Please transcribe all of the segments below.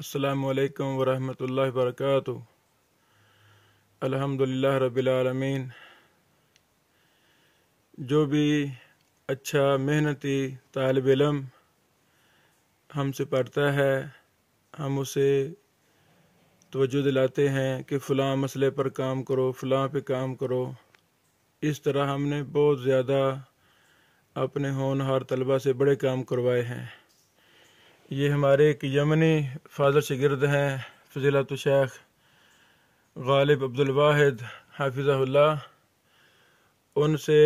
السلام علیکم ورحمۃ اللہ وبرکاتہ۔ الحمدللہ رب العالمین۔ جو بھی اچھا محنتی طالب علم ہم سے پڑھتا ہے، ہم اسے توجہ دلاتے ہیں کہ فلاں مسئلے پر کام کرو، فلاں پہ کام کرو۔ اس طرح ہم نے بہت زیادہ اپنے ہونہار طلبہ سے بڑے کام کروائے ہیں۔ یہ ہمارے ایک یمنی فاضل شاگرد ہیں، فضیلت الشیخ غالب عبدالواحد حافظہ اللہ۔ ان سے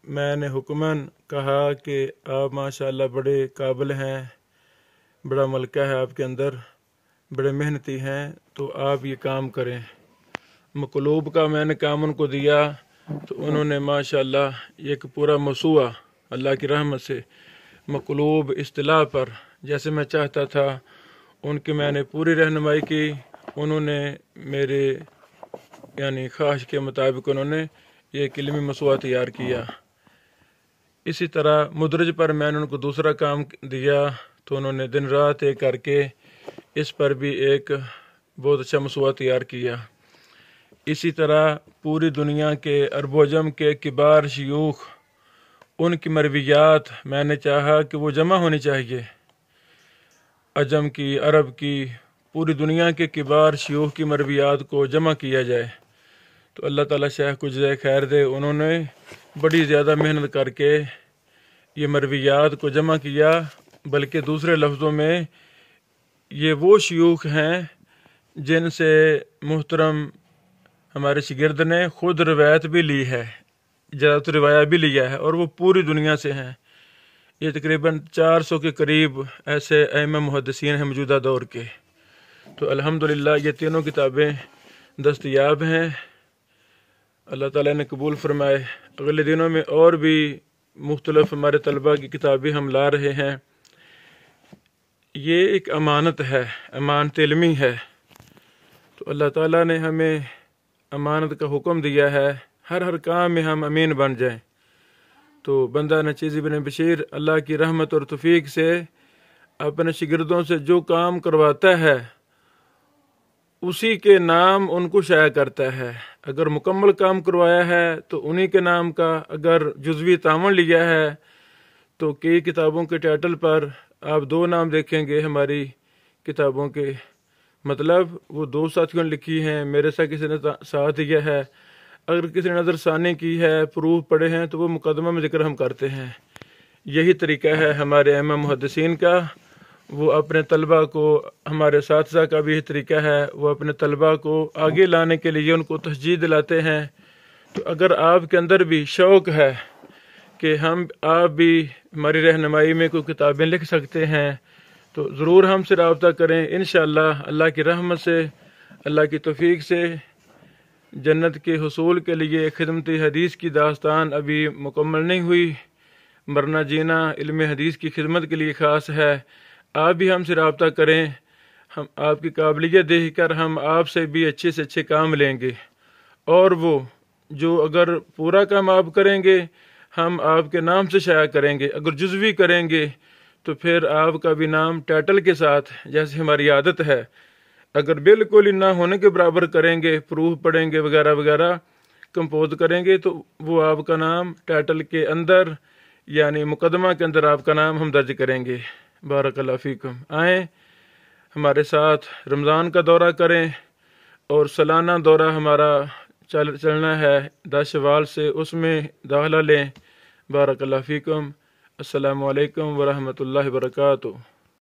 میں نے حکماً کہا کہ آپ ماشاءاللہ بڑے قابل ہیں، بڑا ملکہ ہے آپ کے اندر، بڑے محنتی ہیں، تو آپ یہ کام کریں۔ مقلوب کا میں نے کام ان کو دیا تو انہوں نے ماشاءاللہ ایک پورا موسوعہ اللہ کی رحمت سے مقلوب اصطلاح پر جیسے میں چاہتا تھا ان کی میں نے پوری رہنمائی کی۔ انہوں نے میرے خواہش کے مطابق انہوں نے یہ ایک علمی موسوعہ تیار کیا۔ اسی طرح مدرج پر میں نے ان کو دوسرا کام دیا تو انہوں نے دن رات ایک کر کے اس پر بھی ایک بہت اچھا موسوعہ تیار کیا۔ اسی طرح پوری دنیا کے عرب و عجم کے کبار شیوخ، ان کی مرویات میں نے چاہا کہ وہ جمع ہونی چاہیے، عجم کی، عرب کی، پوری دنیا کے کبار شیوخ کی مرویات کو جمع کیا جائے۔ تو اللہ تعالیٰ شیخ کو جزائے خیر دے، انہوں نے بڑی زیادہ محنت کر کے یہ مرویات کو جمع کیا، بلکہ دوسرے لفظوں میں یہ وہ شیوخ ہیں جن سے محترم ہمارے شاگرد نے خود روایت بھی لی ہے، اجازت روایہ بھی لیا ہے، اور وہ پوری دنیا سے ہیں۔ یہ تقریباً 400 کے قریب ایسے ائمہ محدثین ہیں موجودہ دور کے۔ تو الحمدللہ یہ تینوں کتابیں دستیاب ہیں، اللہ تعالیٰ نے قبول فرمائے۔ اگلے دنوں میں اور بھی مختلف ہمارے طلباء کی کتابیں ہم لا رہے ہیں۔ یہ ایک امانت ہے، امانت علمی ہے، تو اللہ تعالیٰ نے ہمیں امانت کا حکم دیا ہے، ہر کام میں ہم امین بن جائیں۔ تو بندہ نچیز بن بشیر اللہ کی رحمت اور توفیق سے اپنے شاگردوں سے جو کام کرواتا ہے اسی کے نام ان کو شائع کرتا ہے۔ اگر مکمل کام کروایا ہے تو انہی کے نام کا، اگر جزوی تعاون لیا ہے تو کئی کتابوں کے ٹائٹل پر آپ 2 نام دیکھیں گے ہماری کتابوں کے، مطلب وہ 2 ساتھیوں نے لکھی ہیں، میرے ساتھ کسی نے ساتھ دیا ہے۔ اگر کسی نے نظر ثانی کی ہے، پروف پڑھے ہیں تو وہ مقدمہ میں ذکر ہم کرتے ہیں۔ یہی طریقہ ہے ہمارے ائمہ محدثین کا، وہ اپنے طلباء کو، ہمارے اساتذہ کا بھی یہ طریقہ ہے، وہ اپنے طلباء کو آگے لانے کے لیے ان کو تشجیع دلاتے ہیں۔ تو اگر آپ کے اندر بھی شوق ہے کہ آپ بھی ہماری رہنمائی میں کوئی کتابیں لکھ سکتے ہیں تو ضرور ہم سے رابطہ کریں۔ انشاءاللہ اللہ کی رحمت سے، اللہ کی توفیق سے جنت کے حصول کے لیے خدمت حدیث کی داستان ابھی مکمل نہیں ہوئی، مرنا جینا علم حدیث کی خدمت کے لیے خاص ہے۔ آپ بھی ہم سے رابطہ کریں، ہم آپ کی قابلیت دیکھ کر ہم آپ سے بھی اچھے سے اچھے کام لیں گے، اور وہ جو اگر پورا کام آپ کریں گے ہم آپ کے نام سے شائع کریں گے، اگر جزوی کریں گے تو پھر آپ کا بھی نام ٹائٹل کے ساتھ، جیسے ہماری عادت ہے، اگر بالکل ہی نہ ہونے کے برابر کریں گے، پروف پڑھیں گے وغیرہ وغیرہ، کمپوز کریں گے، تو وہ آپ کا نام ٹائٹل کے اندر مقدمہ کے اندر آپ کا نام ہم درج کریں گے۔ بارک اللہ فیکم۔ آئیں ہمارے ساتھ رمضان کا دورہ کریں، اور سالانہ دورہ ہمارا چلنا ہے 10 شوال سے، اس میں داخلہ لیں۔ بارک اللہ فیکم۔ السلام علیکم ورحمۃ اللہ وبرکاتہ۔